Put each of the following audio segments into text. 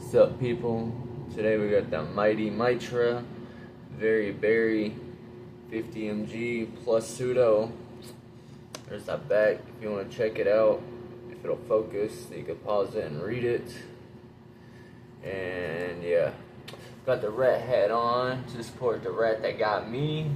What's up, people? Today we got the mighty Mitra, very berry, 50mg plus pseudo. There's that back if you want to check it out. If it'll focus, you can pause it and read it. And yeah, got the rat hat on to support the rat that got me.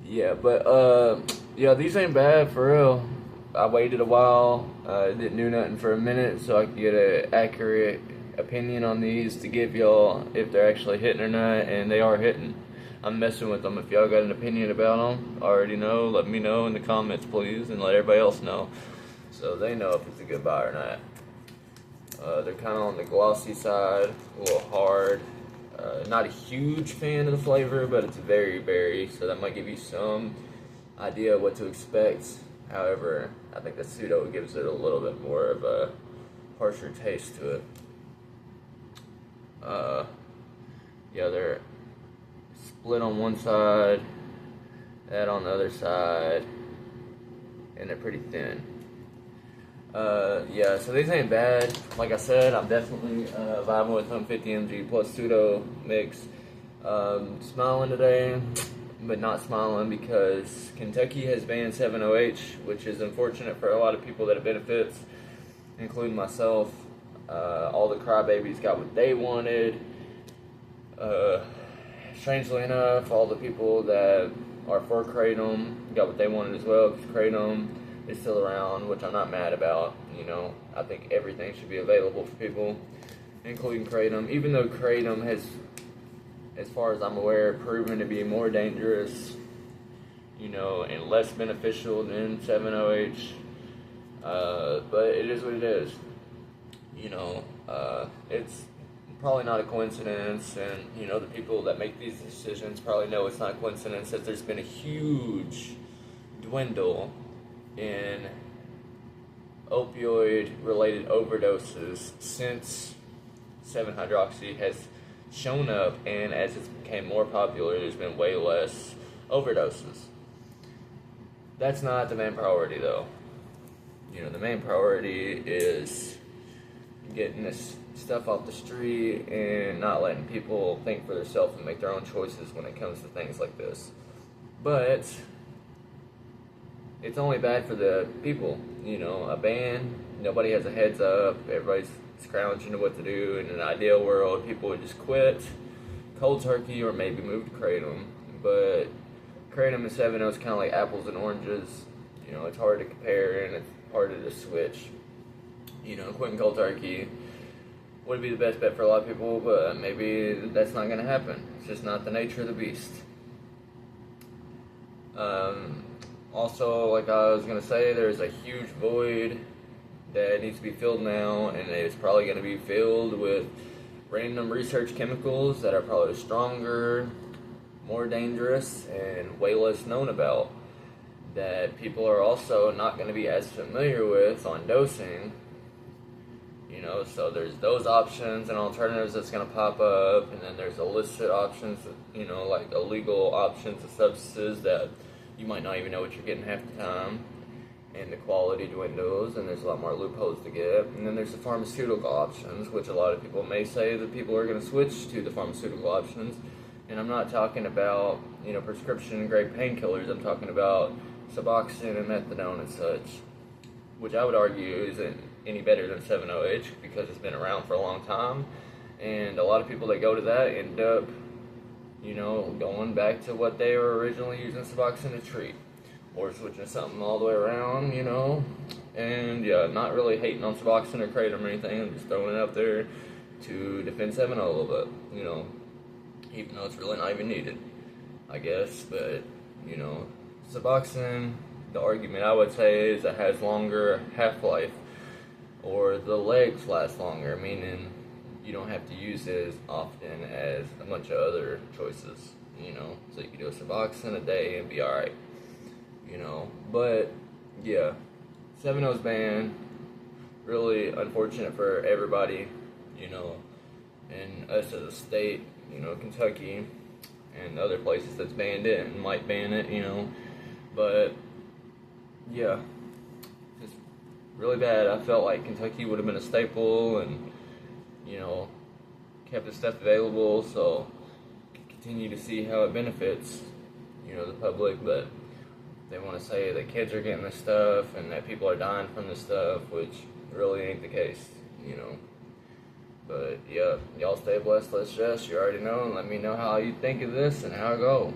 Yeah, but yeah, these ain't bad for real. I waited a while, didn't do nothing for a minute so I could get an accurate opinion on these to give y'all if they're actually hitting or not, and they are hitting. I'm messing with them. If y'all got an opinion about them, already know, let me know in the comments please, and let everybody else know so they know if it's a good buy or not. They're kind of on the glossy side, a little hard. Not a huge fan of the flavor, but it's very berry, so that might give you some idea of what to expect. However, I think the pseudo gives it a little bit more of a harsher taste to it. Yeah, they're split on one side, that on the other side, and they're pretty thin. Yeah, so these ain't bad. Like I said, I'm definitely vibing with them 50mg plus pseudo mix. Smiling today, but not smiling because Kentucky has banned 7-OH, which is unfortunate for a lot of people that it benefits, including myself. All the crybabies got what they wanted. Strangely enough, all the people that are for Kratom got what they wanted as well, because Kratom is still around, which I'm not mad about. You know, I think everything should be available for people, including Kratom, even though Kratom has, as far as I'm aware, proven to be more dangerous, you know, and less beneficial than 7-OH. But it is what it is. You know, it's probably not a coincidence, and you know, the people that make these decisions probably know it's not a coincidence that there's been a huge dwindle in opioid-related overdoses since 7-hydroxy has shown up, and as it's became more popular, there's been way less overdoses. That's not the main priority, though. You know, the main priority is getting this stuff off the street and not letting people think for themselves and make their own choices when it comes to things like this. But it's only bad for the people. You know, a ban, nobody has a heads up, everybody's scrounging to what to do. In an ideal world, people would just quit cold turkey or maybe move to Kratom. But Kratom and 7-O is kind of like apples and oranges. You know, it's hard to compare and it's harder to switch. You know, quitting cold turkey would be the best bet for a lot of people, but maybe that's not going to happen. It's just not the nature of the beast. Also, like I was going to say, there's a huge void that needs to be filled now, and it's probably going to be filled with random research chemicals that are probably stronger, more dangerous, and way less known about, that people are also not going to be as familiar with on dosing. You know, so there's those options and alternatives that's going to pop up, and then there's illicit options, you know, like illegal options of substances that you might not even know what you're getting half the time, and the quality dwindles, and there's a lot more loopholes to get. And then there's the pharmaceutical options, which a lot of people may say that people are going to switch to the pharmaceutical options. And I'm not talking about, you know, prescription grade painkillers. I'm talking about Suboxone and methadone and such, which I would argue isn't any better than 7-OH because it's been around for a long time. And a lot of people that go to that end up, you know, going back to what they were originally using Suboxone to treat, or switching something all the way around, you know. And yeah, not really hating on Suboxone or Kratom or anything. I'm just throwing it out there to defend 7-O a little bit, you know, even though it's really not even needed, I guess. But, you know, Suboxone, the argument I would say is it has longer half-life, or the legs last longer, meaning you don't have to use it as often as a bunch of other choices, you know. So you can do a Suboxone a day and be alright, you know. But yeah, 7-O's banned. Really unfortunate for everybody, you know, and us as a state, you know, Kentucky and other places that's banned it and might ban it, you know. But yeah, just really bad. I felt like Kentucky would have been a staple, and you know, kept this stuff available, so continue to see how it benefits, you know, the public. But they want to say that kids are getting this stuff and that people are dying from this stuff, which really ain't the case, you know. But yeah, y'all stay blessed, let's just, you already know, and let me know how you think of this and how it go.